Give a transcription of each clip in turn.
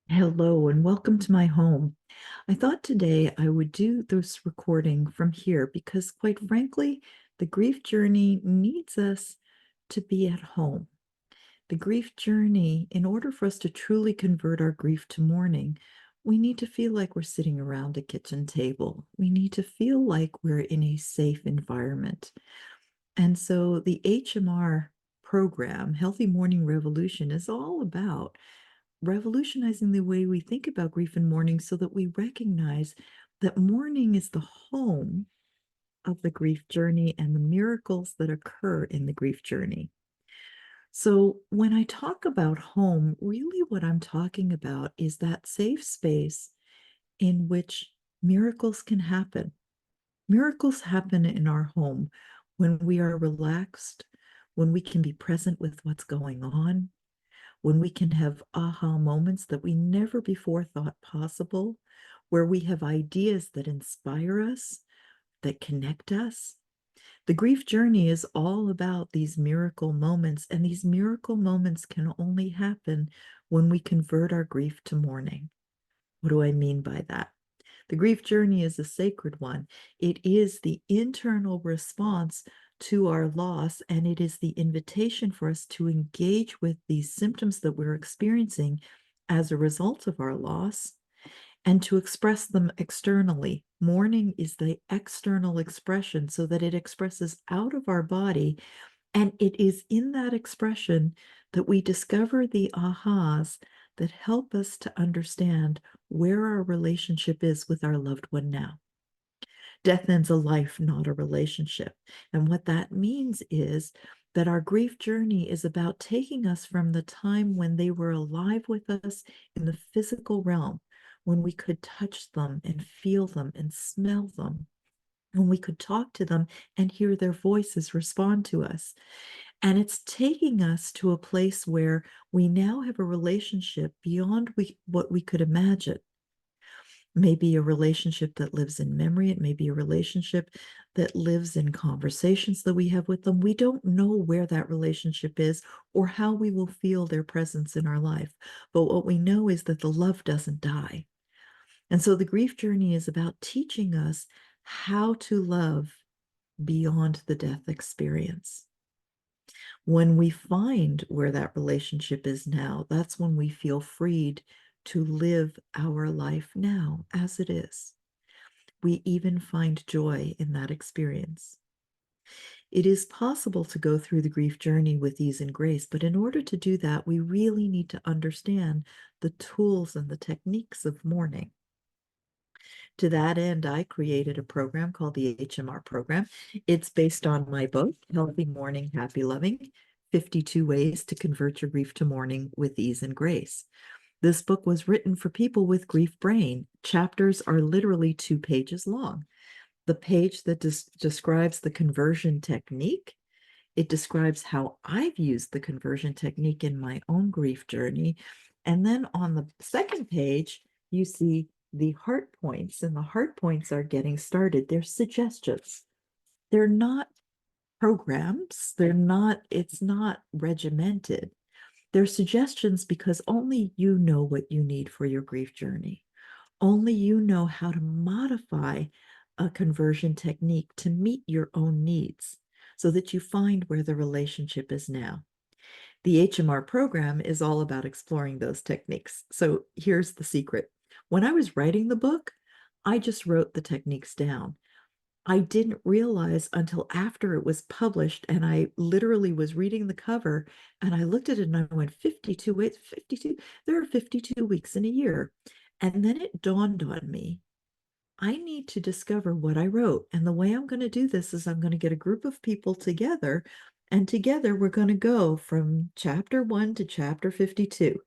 Hello and welcome to my home. I thought today I would do this recording from here because, quite frankly, the grief journey needs us to be at home. The grief journey, in order for us to truly convert our grief to mourning, we need to feel like we're sitting around a kitchen table. We need to feel like we're in a safe environment. And so the HMR program, Healthy Mourning Revolution, is all about revolutionizing the way we think about grief and mourning so that we recognize that mourning is the home of the grief journey and the miracles that occur in the grief journey. So, when I talk about home, really what I'm talking about is that safe space in which miracles can happen. Miracles happen in our home when we are relaxed, when we can be present with what's going on, when we can have aha moments that we never before thought possible, where we have ideas that inspire us, that connect us. The grief journey is all about these miracle moments, and these miracle moments can only happen when we convert our grief to mourning. What do I mean by that? The grief journey is a sacred one. It is the internal response to our loss, and it is the invitation for us to engage with these symptoms that we're experiencing as a result of our loss and to express them externally. Mourning is the external expression so that it expresses out of our body, and it is in that expression that we discover the ahas that help us to understand where our relationship is with our loved one now. Death ends a life, not a relationship. And what that means is that our grief journey is about taking us from the time when they were alive with us in the physical realm, when we could touch them and feel them and smell them, when we could talk to them and hear their voices respond to us. And it's taking us to a place where we now have a relationship beyond what we could imagine. Maybe a relationship that lives in memory. It may be a relationship that lives in conversations that we have with them. We don't know where that relationship is or how we will feel their presence in our life. But what we know is that the love doesn't die. And so the grief journey is about teaching us how to love beyond the death experience. When we find where that relationship is now, that's when we feel freed to live our life now as it is. We even find joy in that experience. It is possible to go through the grief journey with ease and grace, but in order to do that, we really need to understand the tools and the techniques of mourning. To that end, I created a program called the HMR program. It's based on my book, Healthy Mourning, Happy Loving, 52 Ways to Convert Your Grief to Mourning with Ease and Grace. This book was written for people with grief brain. Chapters are literally 2 pages long. The page that describes the conversion technique, it describes how I've used the conversion technique in my own grief journey. And then on the second page, you see the heart points, and the heart points are getting started. They're suggestions. They're not programs. It's not regimented. They're suggestions because only you know what you need for your grief journey. Only you know how to modify a conversion technique to meet your own needs so that you find where the relationship is now. The HMR program is all about exploring those techniques. So here's the secret. When I was writing the book, I just wrote the techniques down. I didn't realize until after it was published, and I literally was reading the cover and I looked at it and I went, 52 weeks, 52, there are 52 weeks in a year. And then it dawned on me, I need to discover what I wrote. And the way I'm going to do this is I'm going to get a group of people together, and together we're going to go from chapter 1 to chapter 52.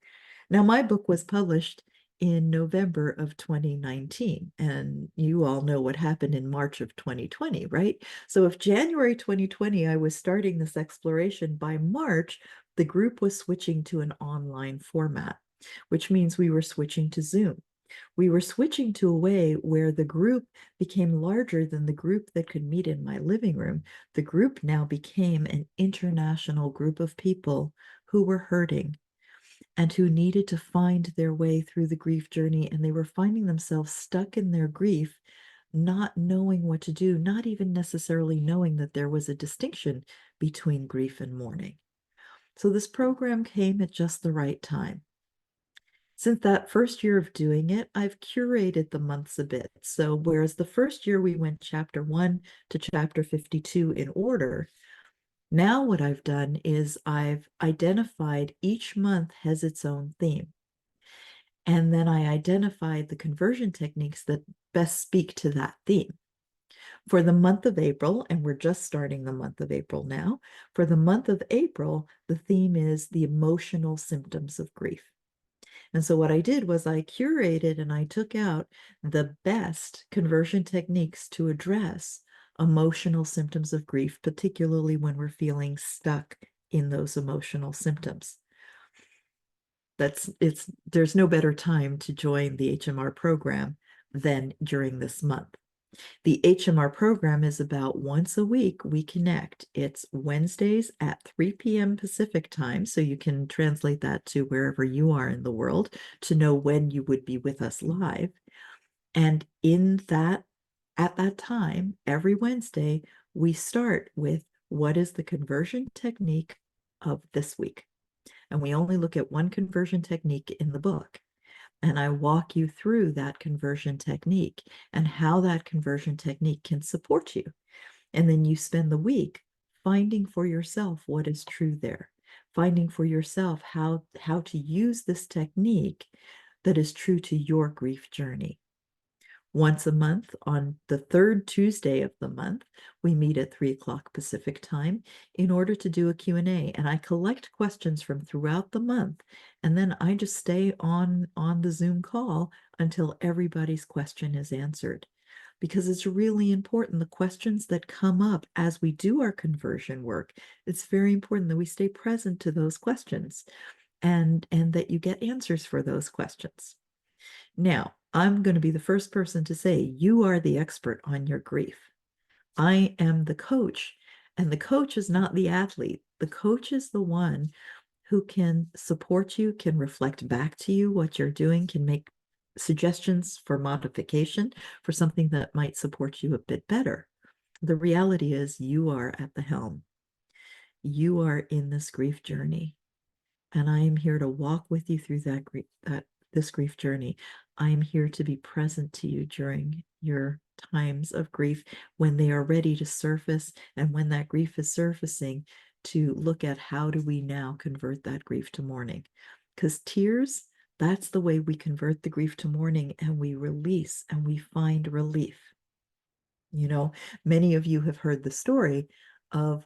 Now, my book was published in November of 2019, and you all know what happened in March of 2020, right? So if January 2020, I was starting this exploration, by March, the group was switching to an online format, which means we were switching to Zoom. We were switching to a way where the group became larger than the group that could meet in my living room. The group now became an international group of people who were hurting. and who needed to find their way through the grief journey. And they were finding themselves stuck in their grief, not knowing what to do, not even necessarily knowing that there was a distinction between grief and mourning. So this program came at just the right time. Since that first year of doing it, I've curated the months a bit. So whereas the first year we went chapter 1 to chapter 52 in order, now what I've done is I've identified each month has its own theme. And then I identified the conversion techniques that best speak to that theme. For the month of April, and we're just starting the month of April now, for the month of April, the theme is the emotional symptoms of grief. And so what I did was I curated and I took out the best conversion techniques to address emotional symptoms of grief, particularly when we're feeling stuck in those emotional symptoms. There's no better time to join the HMR program than during this month. The HMR program is about once a week we connect. It's Wednesdays at 3 p.m. Pacific time, so you can translate that to wherever you are in the world to know when you would be with us live. And at that time, every Wednesday, we start with what is the conversion technique of this week. And we only look at one conversion technique in the book. And I walk you through that conversion technique and how that conversion technique can support you. And then you spend the week finding for yourself what is true there, finding for yourself how to use this technique that is true to your grief journey. Once a month, on the third Tuesday of the month, we meet at 3 o'clock Pacific time in order to do a Q&A. And I collect questions from throughout the month. And then I just stay on the Zoom call until everybody's question is answered. Because it's really important, the questions that come up as we do our conversion work, it's very important that we stay present to those questions and that you get answers for those questions. Now, I'm going to be the first person to say, you are the expert on your grief. I am the coach, and the coach is not the athlete. The coach is the one who can support you, can reflect back to you what you're doing, can make suggestions for modification for something that might support you a bit better. The reality is you are at the helm. You are in this grief journey, and I am here to walk with you through this grief journey. I am here to be present to you during your times of grief when they are ready to surface, and when that grief is surfacing, to look at how do we now convert that grief to mourning. Because tears, that's the way we convert the grief to mourning, and we release and we find relief. You know, many of you have heard the story of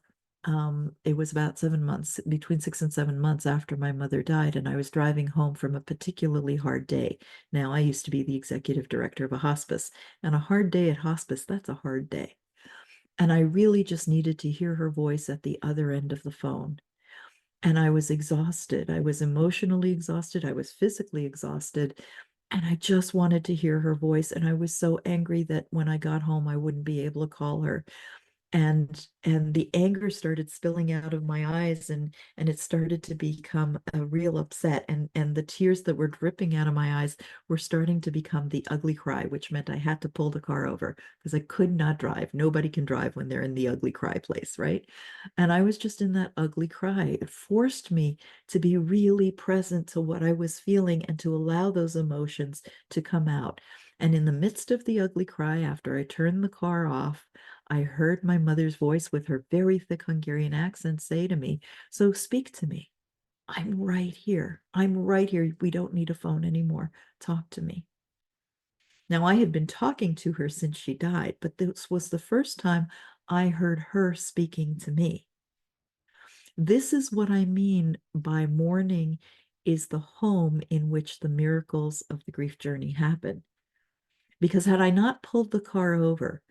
it was about 7 months, between 6 and 7 months after my mother died, and I was driving home from a particularly hard day. Now, I used to be the executive director of a hospice, and a hard day at hospice, that's a hard day. And I really just needed to hear her voice at the other end of the phone. And I was exhausted. I was emotionally exhausted. I was physically exhausted. And I just wanted to hear her voice. And I was so angry that when I got home, I wouldn't be able to call her. And the anger started spilling out of my eyes, and it started to become a real upset, and the tears that were dripping out of my eyes were starting to become the ugly cry, which meant I had to pull the car over because I could not drive. Nobody can drive when they're in the ugly cry place, right? And I was just in that ugly cry. It forced me to be really present to what I was feeling and to allow those emotions to come out. And in the midst of the ugly cry, after I turned the car off, I heard my mother's voice with her very thick Hungarian accent say to me, "So speak to me. I'm right here. I'm right here. We don't need a phone anymore. Talk to me." Now, I had been talking to her since she died, but this was the first time I heard her speaking to me. This is what I mean by mourning is the home in which the miracles of the grief journey happen. Because had I not pulled the car over,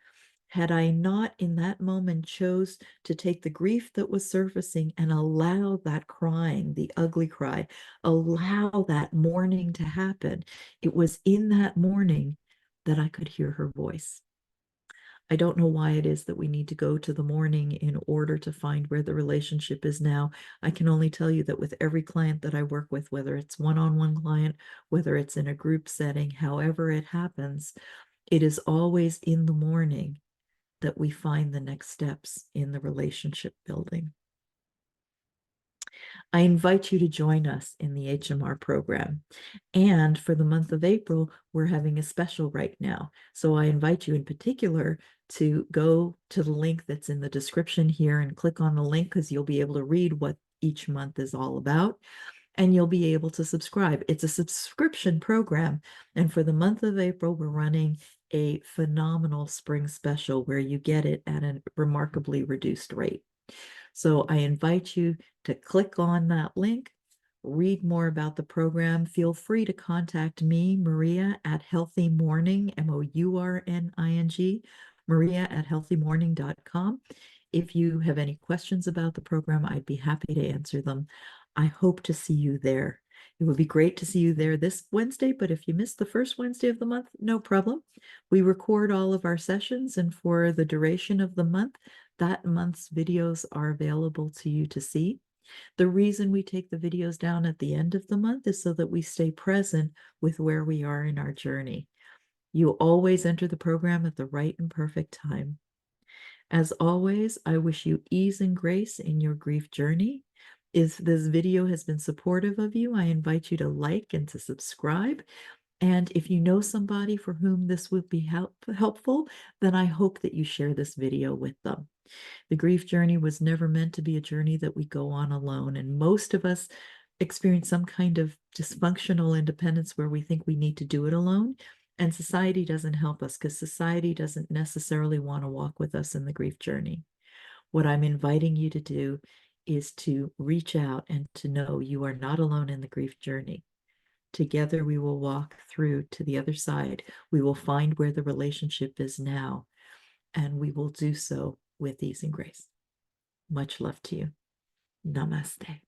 had I not in that moment chose to take the grief that was surfacing and allow that crying, the ugly cry, allow that mourning to happen, it was in that mourning that I could hear her voice. I don't know why it is that we need to go to the mourning in order to find where the relationship is now. I can only tell you that with every client that I work with, whether it's one-on-one client, whether it's in a group setting, however it happens, it is always in the mourning that we find the next steps in the relationship building. I invite you to join us in the HMR program. And for the month of April, we're having a special right now. So I invite you in particular to go to the link that's in the description here and click on the link, because you'll be able to read what each month is all about, and you'll be able to subscribe. It's a subscription program. And for the month of April, we're running a phenomenal spring special where you get it at a remarkably reduced rate. So I invite you to click on that link, read more about the program. Feel free to contact me, Maria, at Healthy Mourning, MOURNING, Maria at healthymourning.com. If you have any questions about the program, I'd be happy to answer them. I hope to see you there. It would be great to see you there this Wednesday, but if you missed the first Wednesday of the month, no problem. We record all of our sessions, and for the duration of the month, that month's videos are available to you to see. The reason we take the videos down at the end of the month is so that we stay present with where we are in our journey. You always enter the program at the right and perfect time. As always, I wish you ease and grace in your grief journey. If this video has been supportive of you, I invite you to like and to subscribe. And if you know somebody for whom this would be helpful, then I hope that you share this video with them. The grief journey was never meant to be a journey that we go on alone. And most of us experience some kind of dysfunctional independence where we think we need to do it alone. And society doesn't help us, because society doesn't necessarily want to walk with us in the grief journey. What I'm inviting you to do is to reach out and to know you are not alone in the grief journey. Together, we will walk through to the other side. We will find where the relationship is now, and we will do so with ease and grace. Much love to you. Namaste.